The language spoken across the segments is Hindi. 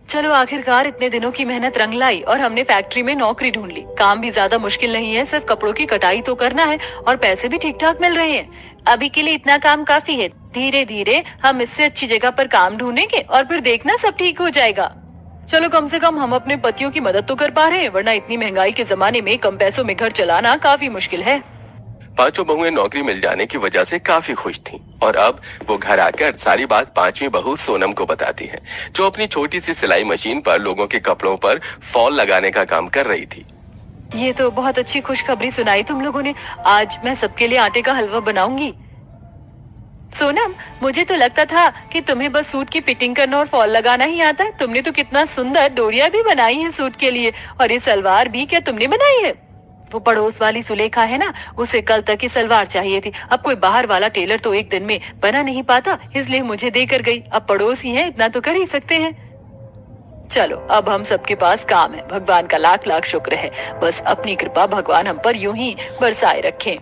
चलो आखिरकार इतने दिनों की मेहनत रंग लाई और हमने फैक्ट्री में नौकरी ढूंढ ली। काम भी ज्यादा मुश्किल नहीं है, सिर्फ कपड़ों की कटाई तो करना है और पैसे भी ठीक ठाक मिल रहे हैं। अभी के लिए इतना काम काफी है। धीरे धीरे हम इससे अच्छी जगह पर काम ढूंढेंगे और फिर देखना सब ठीक हो जाएगा। चलो कम से कम हम अपने पतियों की मदद तो कर पा रहे हैं, वरना इतनी महंगाई के जमाने में कम पैसों में घर चलाना काफी मुश्किल है। पांचों बहुएं नौकरी मिल जाने की वजह से काफी खुश थीं और अब वो घर आकर सारी बात पांचवी बहू सोनम को बताती है, जो अपनी छोटी सी सिलाई मशीन पर लोगों के कपड़ों पर फॉल लगाने का काम कर रही थी। ये तो बहुत अच्छी खुशखबरी सुनाई तुम लोगों ने। आज मैं सबके लिए आटे का हलवा बनाऊंगी। सोनम, मुझे तो लगता था कि तुम्हें बस सूट की फिटिंग करना और फॉल लगाना ही आता है। तुमने तो कितना सुंदर डोरिया भी बनाई है सूट के लिए, और ये सलवार भी क्या तुमने बनाई है? वो पड़ोस वाली सुलेखा है ना, उसे कल तक की सलवार चाहिए थी। अब कोई बाहर वाला टेलर तो एक दिन में बना नहीं पाता, इसलिए मुझे देकर गई। अब पड़ोसी है, इतना तो कर ही सकते हैं। चलो अब हम सबके पास काम है। भगवान का लाख लाख शुक्र है। बस अपनी कृपा भगवान हम पर यूं ही बरसाए रखें।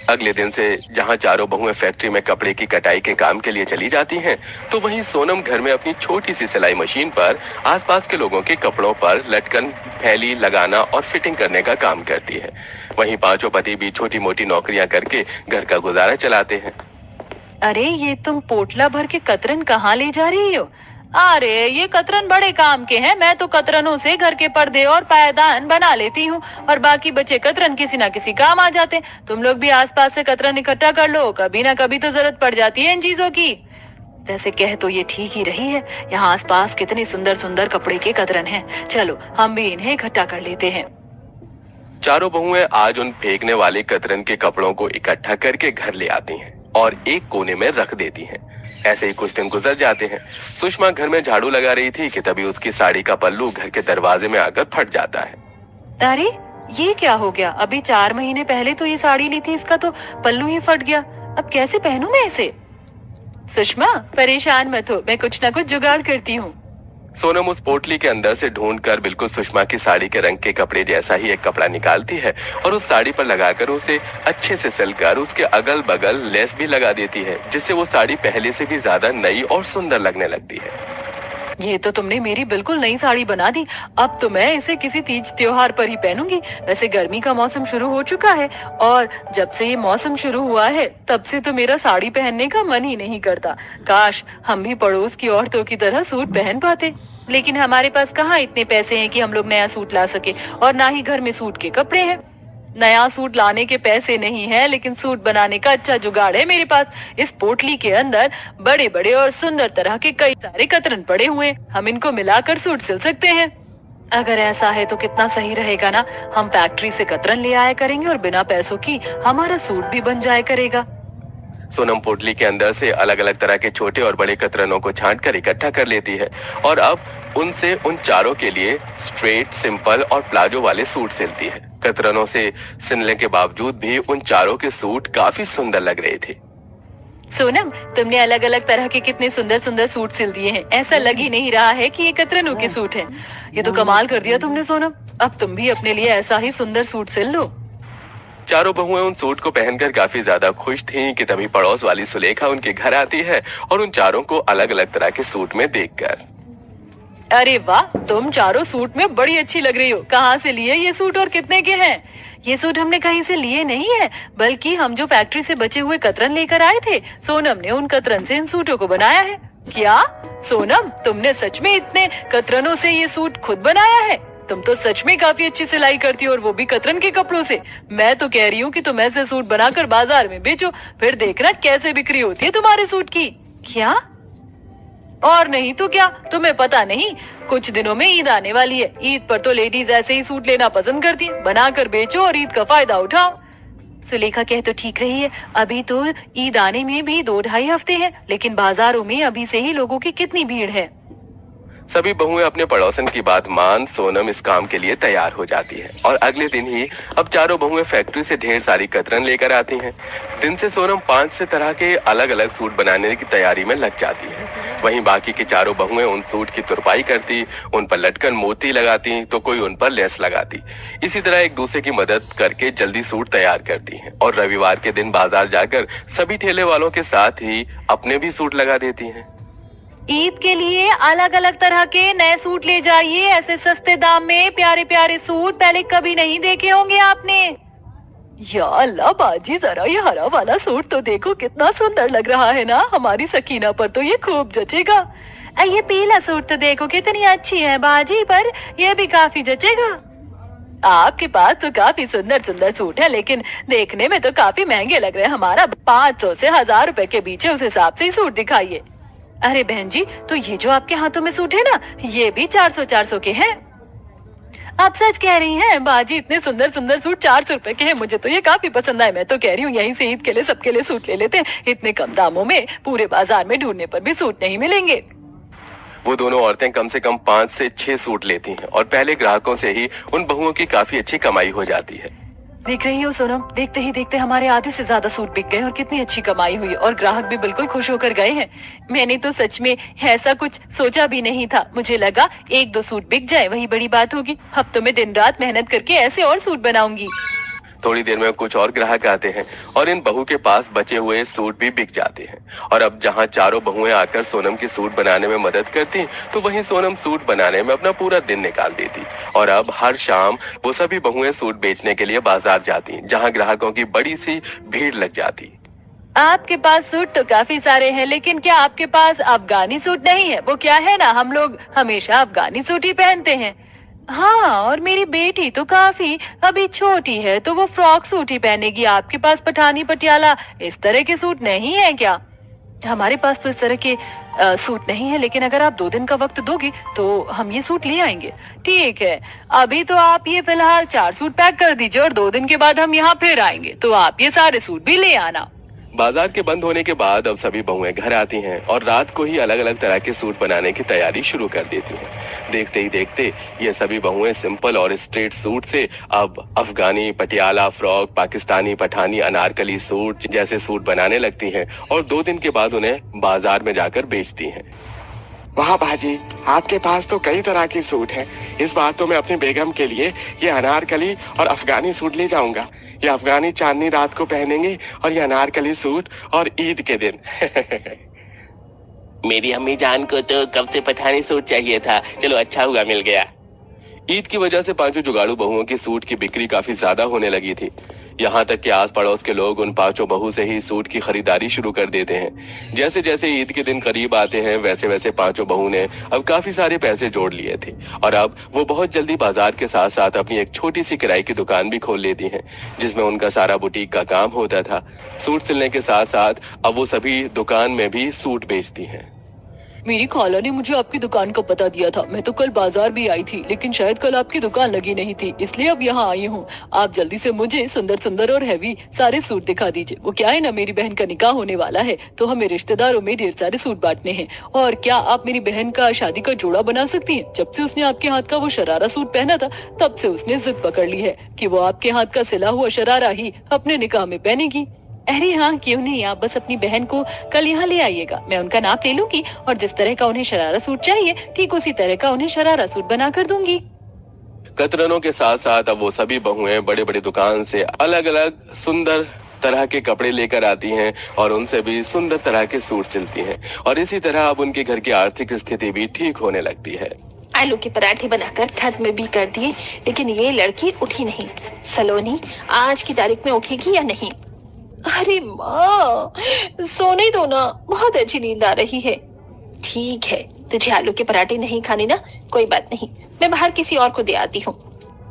अगले दिन से जहां चारों बहुएं फैक्ट्री में कपड़े की कटाई के काम के लिए चली जाती हैं, तो वहीं सोनम घर में अपनी छोटी सी सिलाई मशीन पर आसपास के लोगों के कपड़ों पर लटकन, फैली लगाना और फिटिंग करने का काम करती है। वहीं पांचों पति भी छोटी मोटी नौकरियां करके घर का गुजारा चलाते हैं। अरे ये तुम पोटला भर के कतरन कहाँ ले जा रही हो? अरे ये कतरन बड़े काम के हैं। मैं तो कतरनों से घर के पर्दे और पायदान बना लेती हूँ और बाकी बचे कतरन किसी ना किसी काम आ जाते हैं। तुम लोग भी आसपास से कतरन इकट्ठा कर लो, कभी ना कभी तो जरूरत पड़ जाती है इन चीजों की। वैसे कह तो ये ठीक ही रही है, यहाँ आसपास कितने सुंदर सुंदर कपड़े के कतरन हैं। चलो हम भी इन्हें इकट्ठा कर लेते हैं। चारों बहुएं आज उन फेंकने वाले कतरन के कपड़ों को इकट्ठा करके घर ले आती हैं और एक कोने में रख देती हैं। ऐसे ही कुछ दिन गुजर जाते हैं। सुषमा घर में झाड़ू लगा रही थी कि तभी उसकी साड़ी का पल्लू घर के दरवाजे में आकर फट जाता है। अरे ये क्या हो गया? अभी 4 महीने पहले तो ये साड़ी ली थी, इसका तो पल्लू ही फट गया। अब कैसे पहनूं मैं इसे? सुषमा परेशान मत हो, मैं कुछ ना कुछ जुगाड़ करती हूँ। सोनम उस पोटली के अंदर से ढूंढकर बिल्कुल सुषमा की साड़ी के रंग के कपड़े जैसा ही एक कपड़ा निकालती है और उस साड़ी पर लगाकर उसे अच्छे से सिलकर उसके अगल बगल लेस भी लगा देती है, जिससे वो साड़ी पहले से भी ज्यादा नई और सुंदर लगने लगती है। ये तो तुमने मेरी बिल्कुल नई साड़ी बना दी। अब तो मैं इसे किसी तीज त्योहार पर ही पहनूंगी। वैसे गर्मी का मौसम शुरू हो चुका है और जब से ये मौसम शुरू हुआ है तब से तो मेरा साड़ी पहनने का मन ही नहीं करता। काश हम भी पड़ोस की औरतों की तरह सूट पहन पाते, लेकिन हमारे पास कहाँ इतने पैसे हैं कि हम लोग नया सूट ला सके, और ना ही घर में सूट के कपड़े हैं। नया सूट लाने के पैसे नहीं है, लेकिन सूट बनाने का अच्छा जुगाड़ है मेरे पास। इस पोटली के अंदर बड़े बड़े और सुंदर तरह के कई सारे कतरन पड़े हुए, हम इनको मिलाकर सूट सिल सकते हैं। अगर ऐसा है तो कितना सही रहेगा ना। हम फैक्ट्री से कतरन ले आया करेंगे और बिना पैसों की हमारा सूट भी बन जाया करेगा। सोनम पोटली के अंदर से अलग अलग तरह के छोटे और बड़े कतरनों को छांटकर इकट्ठा कर लेती है और अब उनसे उन चारों के लिए स्ट्रेट, सिंपल और प्लाजो वाले सूट सिलती है। कतरनों से सिलने के बावजूद भी उन चारों के सूट काफी सुंदर लग रहे थे। सोनम, तुमने अलग अलग तरह के कितने सुंदर सुंदर सूट सिल दिए हैं। ऐसा लग ही नहीं रहा है कि ये कतरनों के सूट हैं। ये तो कमाल कर दिया तुमने सोनम। अब तुम भी अपने लिए ऐसा ही सुंदर सूट सिल लो। चारों बहुएं उन सूट को पहनकर काफी ज्यादा खुश थीं कि तभी पड़ोस वाली सुलेखा उनके घर आती है और उन चारों को अलग अलग तरह के सूट में देखकर, अरे वाह, तुम चारों सूट में बड़ी अच्छी लग रही हो। कहाँ से लिए ये सूट और कितने के हैं? ये सूट हमने कहीं से लिए नहीं है, बल्कि हम जो फैक्ट्री से बचे हुए कतरन लेकर आए थे, सोनम ने उन कतरन से इन सूटों को बनाया है। क्या सोनम, तुमने सच में इतने कतरनों से ये सूट खुद बनाया है? तुम तो सच में काफी अच्छी सिलाई करती हो, और वो भी कतरन के कपड़ों से। मैं तो कह रही हूँ कि तुम ऐसे सूट बनाकर बाजार में बेचो, फिर देखना कैसे बिक्री होती है तुम्हारे सूट की। क्या? और नहीं तो क्या, तुम्हें पता नहीं, कुछ दिनों में ईद आने वाली है। ईद पर तो लेडीज ऐसे ही सूट लेना पसंद करती हैं। बनाकर बेचो और ईद का फायदा उठाओ। सुलेखा कह तो ठीक रही है। अभी तो ईद आने में भी 2-2.5 हफ्ते हैं, लेकिन बाजारों में अभी से ही लोगों की कितनी भीड़ है। सभी बहुएं अपने पड़ोसन की बात मान सोनम इस काम के लिए तैयार हो जाती है और अगले दिन ही अब चारों बहुएं फैक्ट्री से ढेर सारी कतरन लेकर आती हैं। दिन से सोनम 5 तरह के अलग अलग सूट बनाने की तैयारी में लग जाती है। वहीं बाकी की चारों बहुएं उन सूट की तुरपाई करती, उन पर लटकन मोती लगाती तो कोई उन पर लेस लगाती। इसी तरह एक दूसरे की मदद करके जल्दी सूट तैयार करती हैं और रविवार के दिन बाजार जाकर सभी ठेले वालों के साथ ही अपने भी सूट लगा देती हैं। ईद के लिए अलग अलग तरह के नए सूट ले जाइए। ऐसे सस्ते दाम में प्यारे प्यारे सूट पहले कभी नहीं देखे होंगे आपने। या अल्लाह बाजी, जरा ये हरा वाला सूट तो देखो, कितना सुंदर लग रहा है ना। हमारी सकीना पर तो ये खूब जचेगा। ये पीला सूट तो देखो कितनी अच्छी है बाजी, पर ये भी काफी जचेगा। आपके पास तो काफी सुंदर सुंदर सूट है, लेकिन देखने में तो काफी महंगे लग रहे हैं। हमारा 500 से 1000 रुपए के बीच है, उस हिसाब से ही सूट दिखाइए। अरे बहन जी, तो ये जो आपके हाथों में सूट है ना, ये भी 400 के हैं। आप सच कह रही हैं बाजी, इतने सुंदर सुंदर सूट 400 रुपए के हैं। मुझे तो ये काफी पसंद आए। मैं तो कह रही हूँ यहीं से ईद के लिए सबके लिए सूट ले लेते हैं। इतने कम दामों में पूरे बाजार में ढूंढने पर भी सूट नहीं मिलेंगे। वो दोनों औरतें कम से कम 5 से 6 सूट लेती हैं और पहले ग्राहकों से ही उन बहुओं की काफी अच्छी कमाई हो जाती है। देख रही हो सोनम, देखते ही देखते हमारे आधे से ज्यादा सूट बिक गए और कितनी अच्छी कमाई हुई और ग्राहक भी बिल्कुल खुश होकर गए हैं। मैंने तो सच में ऐसा कुछ सोचा भी नहीं था। मुझे लगा 1-2 सूट बिक जाए वही बड़ी बात होगी। अब तो मैं दिन रात मेहनत करके ऐसे और सूट बनाऊंगी। थोड़ी देर में कुछ और ग्राहक आते हैं और इन बहू के पास बचे हुए सूट भी बिक जाते हैं। और अब जहां चारों बहुएं आकर सोनम की सूट बनाने में मदद करती, तो वहीं सोनम सूट बनाने में अपना पूरा दिन निकाल देती। और अब हर शाम वो सभी बहुएं सूट बेचने के लिए बाजार जाती, जहां ग्राहकों की बड़ी सी भीड़ लग जाती। आपके पास सूट तो काफी सारे हैं, लेकिन क्या आपके पास अफगानी सूट नहीं है? वो क्या है ना, हम लोग हमेशा अफगानी सूट ही पहनते हैं। हाँ, और मेरी बेटी तो काफी अभी छोटी है, तो वो फ्रॉक सूट ही पहनेगी। आपके पास पठानी पटियाला इस तरह के सूट नहीं है क्या? हमारे पास तो इस तरह के सूट नहीं है, लेकिन अगर आप 2 दिन का वक्त दोगी तो हम ये सूट ले आएंगे। ठीक है, अभी तो आप ये फिलहाल 4 सूट पैक कर दीजिए और 2 दिन के बाद हम यहाँ फिर आएंगे, तो आप ये सारे सूट भी ले आना। बाजार के बंद होने के बाद अब सभी बहुएं घर आती हैं और रात को ही अलग अलग तरह के सूट बनाने की तैयारी शुरू कर देती हैं। देखते ही देखते ये सभी बहुएं सिंपल और स्ट्रेट सूट से अब अफगानी, पटियाला, फ्रॉक, पाकिस्तानी, पठानी, अनारकली सूट जैसे सूट बनाने लगती हैं और 2 दिन के बाद उन्हें बाजार में जाकर बेचती हैं। वाह बाजी, आपके पास तो कई तरह के सूट हैं। इस बार तो मैं अपनी बेगम के लिए ये अनारकली और अफगानी सूट ले जाऊंगा। ये अफगानी चांदनी रात को पहनेंगे और ये अनारकली सूट और ईद के दिन। मेरी अम्मी जान को तो कब से पठानी सूट चाहिए था, चलो अच्छा हुआ मिल गया। ईद की वजह से 5 जुगाड़ू बहुओं की सूट की बिक्री काफी ज्यादा होने लगी थी। यहाँ तक कि आस पड़ोस के लोग उन 5 बहू से ही सूट की खरीदारी शुरू कर देते हैं। जैसे जैसे ईद के दिन करीब आते हैं, वैसे वैसे 5 बहू ने अब काफी सारे पैसे जोड़ लिए थे और अब वो बहुत जल्दी बाजार के साथ साथ अपनी एक छोटी सी किराए की दुकान भी खोल लेती हैं, जिसमें उनका सारा बुटीक का काम होता था। सूट सिलने के साथ साथ अब वो सभी दुकान में भी सूट बेचती हैं। मेरी खाला ने मुझे आपकी दुकान का पता दिया था। मैं तो कल बाजार भी आई थी, लेकिन शायद कल आपकी दुकान लगी नहीं थी, इसलिए अब यहाँ आई हूँ। आप जल्दी से मुझे सुंदर सुंदर और हैवी सारे सूट दिखा दीजिए। वो क्या है ना, मेरी बहन का निकाह होने वाला है, तो हमें रिश्तेदारों में ढेर सारे सूट बांटने हैं। और क्या आप मेरी बहन का शादी का जोड़ा बना सकती हैं? जब से उसने आपके हाथ का वो शरारा सूट पहना था, तब से उसने जिद पकड़ ली है कि वो आपके हाथ का सिला हुआ शरारा ही अपने निकाह में पहनेगी। अरे हाँ, क्यों नहीं, आप बस अपनी बहन को कल यहाँ ले आइएगा। मैं उनका नाप ले लूंगी और जिस तरह का उन्हें शरारा सूट चाहिए, ठीक उसी तरह का उन्हें शरारा सूट बना कर दूंगी। कतरनों के साथ साथ अब वो सभी बहुएं बड़े बड़े दुकान से अलग अलग सुंदर तरह के कपड़े लेकर आती हैं और उनसे भी सुंदर तरह के सूट सिलती हैं और इसी तरह अब उनके घर की आर्थिक स्थिति भी ठीक होने लगती है। आलू के पराठे बनाकर खत्म में भी कर दिए, लेकिन ये लड़की उठी नहीं। सलोनी आज की तारीख में उठेगी या नहीं? अरे माँ, सोने दो ना, बहुत अच्छी नींद आ रही है। ठीक है, तुझे आलू के पराठे नहीं खाने ना, कोई बात नहीं, मैं बाहर किसी और को दे आती हूँ।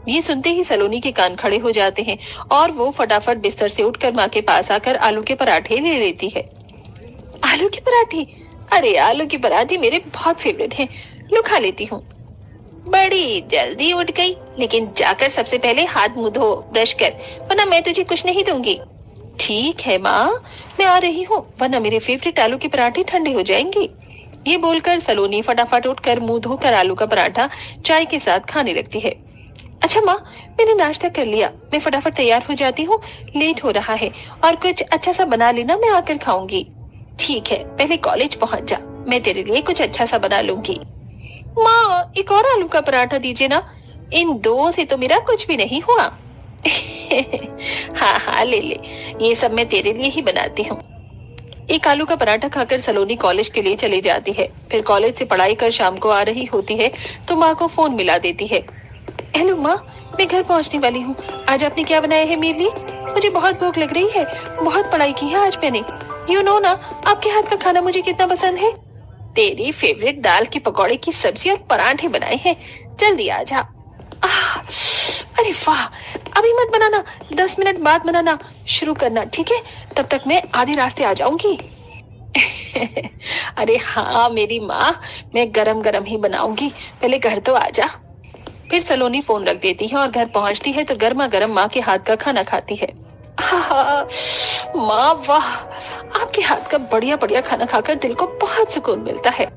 ये सुनते ही सलोनी के कान खड़े हो जाते हैं और वो फटाफट बिस्तर से उठकर माँ के पास आकर आलू के पराठे ले लेती है। आलू के पराठे? अरे आलू के पराठे मेरे बहुत फेवरेट हैं, लो खा लेती हूँ। बड़ी जल्दी उठ गई, लेकिन जाकर सबसे पहले हाथ मुंह धो, ब्रश कर, वरना मैं तुझे कुछ नहीं दूंगी। ठीक है माँ, मैं आ रही हूँ, वरना मेरे फेवरेट आलू के पराठे ठंडे हो जाएंगे। ये बोलकर सलोनी फटाफट उठकर मुंह धोकर आलू का पराठा चाय के साथ खाने लगती है। अच्छा माँ, मैंने नाश्ता कर लिया, मैं फटाफट तैयार हो जाती हूँ, लेट हो रहा है, और कुछ अच्छा सा बना लेना, मैं आकर खाऊंगी। ठीक है, पहले कॉलेज पहुँच जा, मैं तेरे लिए कुछ अच्छा सा बना लूंगी। माँ, एक और आलू का पराठा दीजिए ना, इन 2 से तो मेरा कुछ भी नहीं हुआ। हाँ हाँ, ले ले, ये सब मैं तेरे लिए ही बनाती हूँ। एक आलू का पराठा खाकर सलोनी कॉलेज के लिए चली जाती है। फिर कॉलेज से पढ़ाई कर शाम को आ रही होती है तो माँ को फोन मिला देती है। हेलो माँ, मैं घर पहुँचने वाली हूँ। आज आपने क्या बनाया है मेरे लिए? मुझे बहुत भूख लग रही है। बहुत पढ़ाई की है आज मैंने। यू नो ना, आपके हाथ का खाना मुझे कितना पसंद है। तेरी फेवरेट दाल के पकौड़े की सब्जी और पराठे बनाए हैं। जल्दी आ जा। अरे वाह, अभी मत बनाना, 10 मिनट बाद बनाना। शुरू करना, ठीक है? तब तक मैं आधे रास्ते आ जाऊंगी। अरे हाँ मेरी माँ, मैं गरम गरम ही बनाऊंगी। पहले घर तो आ जा। फिर सलोनी फोन रख देती है और घर पहुंचती है तो गर्मा गर्म माँ के हाथ का खाना खाती है। माँ वाह, आपके हाथ का बढ़िया बढ़िया खाना खाकर दिल को बहुत सुकून मिलता है।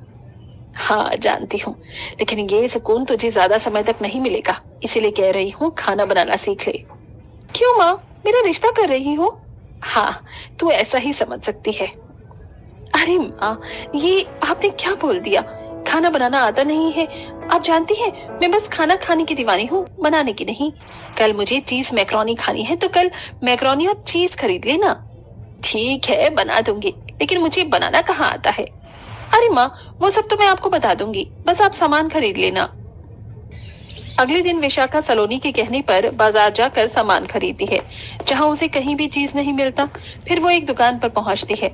हाँ जानती हूँ, लेकिन ये सुकून तुझे ज्यादा समय तक नहीं मिलेगा, इसीलिए कह रही हूँ खाना बनाना सीख ले। क्यों माँ, मेरा रिश्ता कर रही हो? हाँ, तू ऐसा ही समझ सकती है। अरे माँ, ये आपने क्या बोल दिया? खाना बनाना आता नहीं है। आप जानती हैं, मैं बस खाना खाने की दीवानी हूँ, बनाने की नहीं। कल मुझे चीज मैक्रोनी खानी है तो कल मैक्रोनी और चीज खरीद लेना। ठीक है, बना दूंगी, लेकिन मुझे बनाना कहाँ आता है? अरे माँ, वो सब तो मैं आपको बता दूंगी, बस आप सामान खरीद लेना। अगले दिन विशाखा सलोनी के कहने पर बाजार जाकर सामान खरीदती है। जहाँ उसे कहीं भी चीज नहीं मिलता, फिर वो एक दुकान पर पहुंचती है।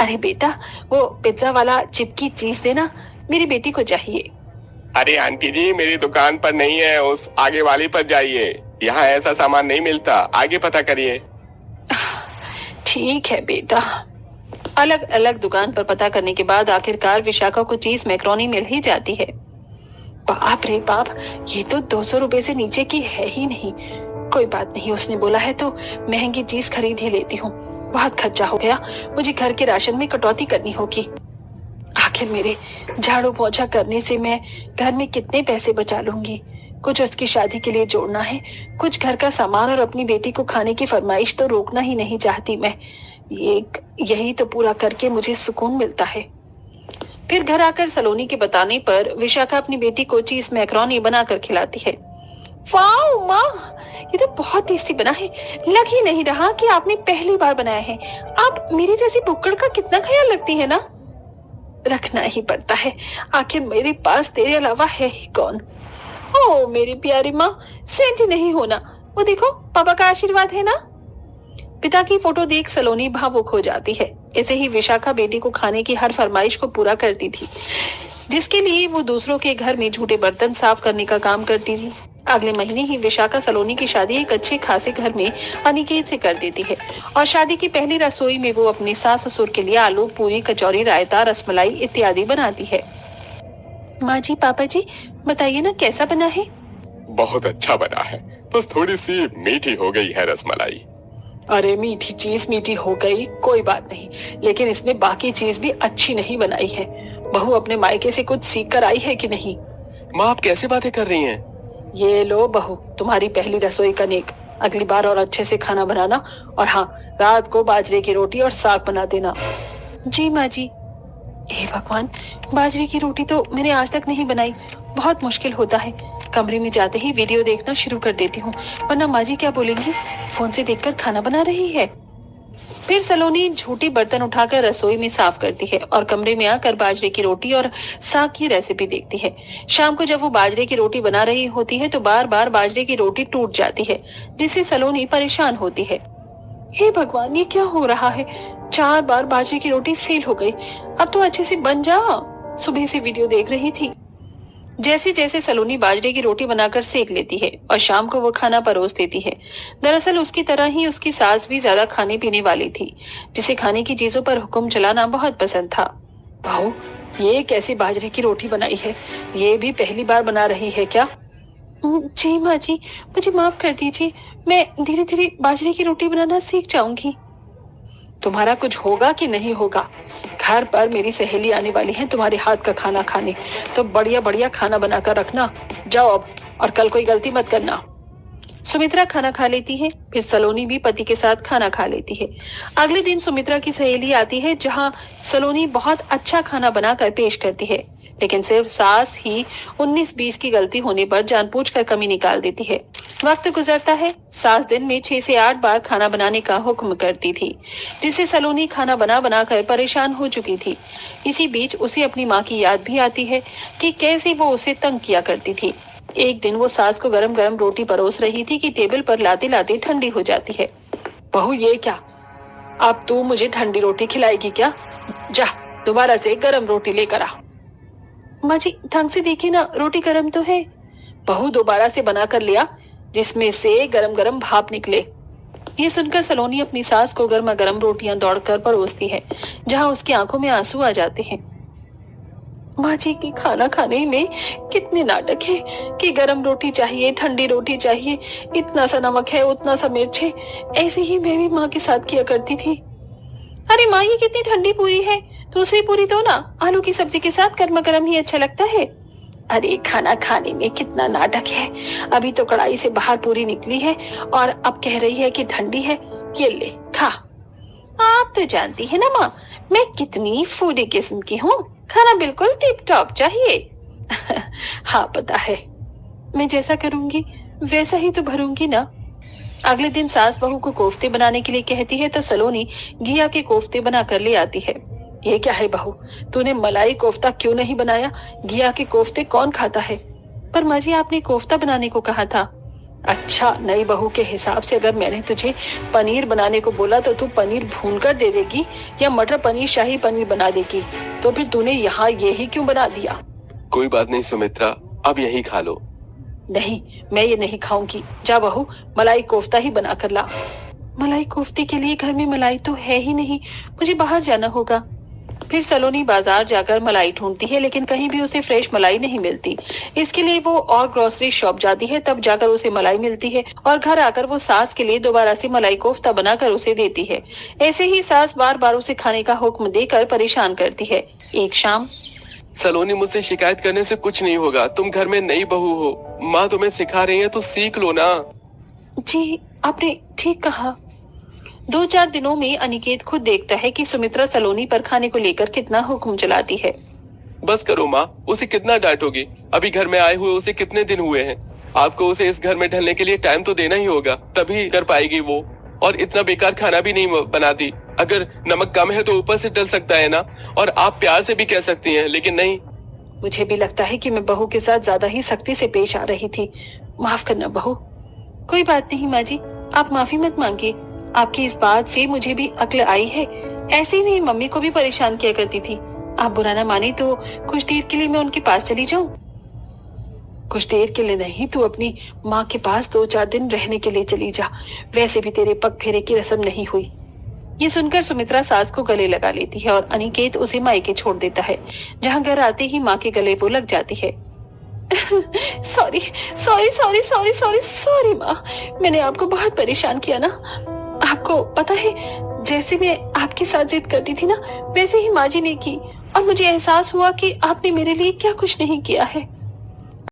अरे बेटा, वो पिज्जा वाला चिपकी चीज देना, मेरी बेटी को चाहिए। अरे आंटी जी, मेरी दुकान पर नहीं है, उस आगे वाली पर जाइए। यहाँ ऐसा सामान नहीं मिलता, आगे पता करिए। ठीक है बेटा। अलग अलग दुकान पर पता करने के बाद आखिरकार विशाखा को चीज मैक्रोनी मिल ही जाती है। बाप रे बाप, ये तो 200 रुपए से नीचे की है ही नहीं। कोई बात नहीं, उसने बोला है तो महंगी चीज खरीद ही लेती हूँ। बहुत खर्चा हो गया, मुझे घर के राशन में कटौती करनी होगी। आखिर मेरे झाड़ू पोछा करने से मैं घर में कितने पैसे बचा लूंगी। कुछ उसकी शादी के लिए जोड़ना है, कुछ घर का सामान और अपनी बेटी को खाने की फरमाइश तो रोकना ही नहीं चाहती मैं। यही तो पूरा करके मुझे सुकून मिलता है। फिर घर आकर सलोनी के बताने पर विशाखा अपनी बेटी को चीज मैक्रोनी बनाकर खिलाती है। वाओ माँ, ये तो बहुत टेस्टी बना है। लग ही नहीं रहा कि आपने पहली बार बनाया है। आप मेरी जैसी बुक्कड़ का कितना ख्याल रखती है ना। रखना ही पड़ता है, आखिर मेरे पास तेरे अलावा है ही कौन। ओ मेरी प्यारी माँ, सेंटी नहीं होना। वो देखो, पापा का आशीर्वाद है ना। पिता की फोटो देख सलोनी भावुक हो जाती है। ऐसे ही विशाखा बेटी को खाने की हर फरमाइश को पूरा करती थी, जिसके लिए वो दूसरों के घर में झूठे बर्तन साफ करने का काम करती थी। अगले महीने ही विशाखा सलोनी की शादी एक अच्छे खासे घर में अनिकेत से कर देती है और शादी की पहली रसोई में वो अपने सास ससुर के लिए आलू पूरी, कचौरी, रायता, रसमलाई इत्यादि बनाती है। माँ जी, पापा जी, बताइए ना कैसा बना है? बहुत अच्छा बना है, बस थोड़ी सी मीठी हो गई है रसमलाई। अरे मीठी चीज मीठी हो गई, कोई बात नहीं, लेकिन इसने बाकी चीज भी अच्छी नहीं बनाई है। बहू अपने मायके से कुछ सीख कर आई है कि नहीं? माँ, आप कैसे बातें कर रही हैं? ये लो बहू, तुम्हारी पहली रसोई का नेक। अगली बार और अच्छे से खाना बनाना, और हाँ, रात को बाजरे की रोटी और साग बना देना। जी माँ जी। हे भगवान, बाजरे की रोटी तो मैंने आज तक नहीं बनाई, बहुत मुश्किल होता है। कमरे में जाते ही वीडियो देखना शुरू कर देती हूँ, वरना माँ जी क्या बोलेंगी, फोन से देखकर खाना बना रही है। फिर सलोनी झूठी बर्तन उठाकर रसोई में साफ करती है और कमरे में आकर बाजरे की रोटी और साग की रेसिपी देखती है। शाम को जब वो बाजरे की रोटी बना रही होती है तो बार बार बाजरे की रोटी टूट जाती है, जिससे सलोनी परेशान होती है। हे भगवान, ये क्या हो रहा है? 4 बार बाजरे की रोटी फेल हो गई। अब तो अच्छे से बन जा। सुबह से वीडियो देख रही थी। जैसे जैसे सलोनी बाजरे की रोटी बनाकर सेक लेती है और शाम को वो खाना परोस देती है। दरअसल उसकी तरह ही उसकी सास भी ज्यादा खाने पीने वाली थी, जिसे खाने की चीजों पर हुक्म चलाना बहुत पसंद था। बहू, ये कैसी बाजरे की रोटी बनाई है? ये भी पहली बार बना रही है क्या? जी माँ जी, मुझे माफ कर दीजिए, मैं धीरे धीरे बाजरे की रोटी बनाना सीख जाऊंगी। तुम्हारा कुछ होगा कि नहीं होगा? घर पर मेरी सहेली आने वाली है तुम्हारे हाथ का खाना खाने, तो बढ़िया बढ़िया खाना बनाकर रखना। जाओ अब, और कल कोई गलती मत करना। सुमित्रा खाना खा लेती है, फिर सलोनी भी पति के साथ खाना खा लेती है। अगले दिन सुमित्रा की सहेली आती है, जहां सलोनी बहुत अच्छा खाना बनाकर पेश करती है, लेकिन सिर्फ सास ही 19-20 की गलती होने पर जानबूझकर कमी निकाल देती है। वक्त गुजरता है, सास दिन में 6 से 8 बार खाना बनाने का हुक्म करती थी, जिससे सलोनी खाना बना बनाकर परेशान हो चुकी थी। इसी बीच उसे अपनी माँ की याद भी आती है कि कैसे वो उसे तंग किया करती थी। एक दिन वो सास को गरम गरम रोटी परोस रही थी कि टेबल पर लाते लाते ठंडी हो जाती है। बहू, ये क्या? अब तू मुझे ठंडी रोटी खिलाएगी क्या? जा, दोबारा से गरम रोटी लेकर आ। माँ जी, ढंग से देखिए ना, रोटी गरम तो है। बहू, दोबारा से बना कर लिया, जिसमें से गरम गरम भाप निकले। ये सुनकर सलोनी अपनी सास को गर्मा गर्म रोटियां दौड़कर परोसती है, जहां उसकी आंखों में आंसू आ जाते हैं। माँ जी की खाना खाने में कितने नाटक है कि गरम रोटी चाहिए, ठंडी रोटी चाहिए, इतना सा नमक है, उतना सा मिर्च है। ऐसे ही मैं भी माँ के साथ किया करती थी। अरे माँ, ये कितनी ठंडी पूरी है, दूसरी पूरी दो ना, आलू की सब्जी के साथ गर्मा गर्म ही अच्छा लगता है। अरे खाना खाने में कितना नाटक है, अभी तो कढ़ाई से बाहर पूरी निकली है और अब कह रही है कि ठंडी है। ये ले खा। आप तो जानती है ना माँ, मैं कितनी फूडी किस्म की हूँ, खाना बिल्कुल टिप टॉप चाहिए। हाँ पता है, मैं जैसा करूंगी वैसा ही तो भरूंगी ना। अगले दिन सास बहू को कोफ्ते बनाने के लिए कहती है तो सलोनी घिया के कोफ्ते बना कर ले आती है। ये क्या है बहू, तूने मलाई कोफ्ता क्यों नहीं बनाया? घिया के कोफ्ते कौन खाता है? पर माँ जी, आपने कोफ्ता बनाने को कहा था। अच्छा, नई बहू के हिसाब से अगर मैंने तुझे पनीर बनाने को बोला तो तू पनीर भून कर दे देगी या मटर पनीर शाही पनीर बना देगी? तो फिर तूने यहाँ यही क्यों बना दिया? कोई बात नहीं सुमित्रा, अब यही खा लो। नहीं, मैं ये नहीं खाऊंगी। जा बहू, मलाई कोफ्ता ही बना कर ला। मलाई कोफ्ते के लिए घर में मलाई तो है ही नहीं, मुझे बाहर जाना होगा। फिर सलोनी बाजार जाकर मलाई ढूंढती है, लेकिन कहीं भी उसे फ्रेश मलाई नहीं मिलती। इसके लिए वो और ग्रोसरी शॉप जाती है, तब जाकर उसे मलाई मिलती है और घर आकर वो सास के लिए दोबारा से मलाई कोफ्ता बनाकर उसे देती है। ऐसे ही सास बार बार उसे खाने का हुक्म देकर परेशान करती है। एक शाम, सलोनी, मुझसे शिकायत करने से कुछ नहीं होगा, तुम घर में नई बहू हो, माँ तुम्हें सिखा रही है तो सीख लो ना। जी, आपने ठीक कहा। 2-4 दिनों में अनिकेत खुद देखता है कि सुमित्रा सलोनी पर खाने को लेकर कितना हुक्म चलाती है। बस करो माँ, उसे कितना डांटोगी? अभी घर में आए हुए उसे कितने दिन हुए हैं? आपको उसे इस घर में ढलने के लिए टाइम तो देना ही होगा, तभी कर पाएगी वो। और इतना बेकार खाना भी नहीं बनाती। अगर नमक कम है तो ऊपर से डल सकता है ना, और आप प्यार से भी कह सकती हैं, लेकिन नहीं। मुझे भी लगता है कि मैं बहू के साथ ज्यादा ही सख्ती से पेश आ रही थी। माफ करना बहू। कोई बात नहीं माँ जी, आप माफी मत मांगिए। आपकी इस बात से मुझे भी अक्ल आई है। ऐसे ही मेरी मम्मी को भी परेशान किया करती थी। आप बुरा ना माने तो कुछ देर के लिए मैं उनके पास चली जाऊं? कुछ देर के लिए नहीं, तू अपनी माँ के पास 2-4 दिन रहने के लिए चली जा। वैसे भी तेरे पग फेरे की रस्म नहीं हुई। ये सुनकर सुमित्रा सास को गले लगा लेती है और अनिकेत उसे मायके छोड़ देता है, जहाँ घर आते ही माँ के गले वो लग जाती है। Sorry sorry sorry sorry sorry sorry माँ, मैंने आपको बहुत परेशान किया ना। आपको पता है, जैसे मैं आपके साथ जिद करती थी ना, वैसे ही माँ जी ने की और मुझे एहसास हुआ कि आपने मेरे लिए क्या कुछ नहीं किया है।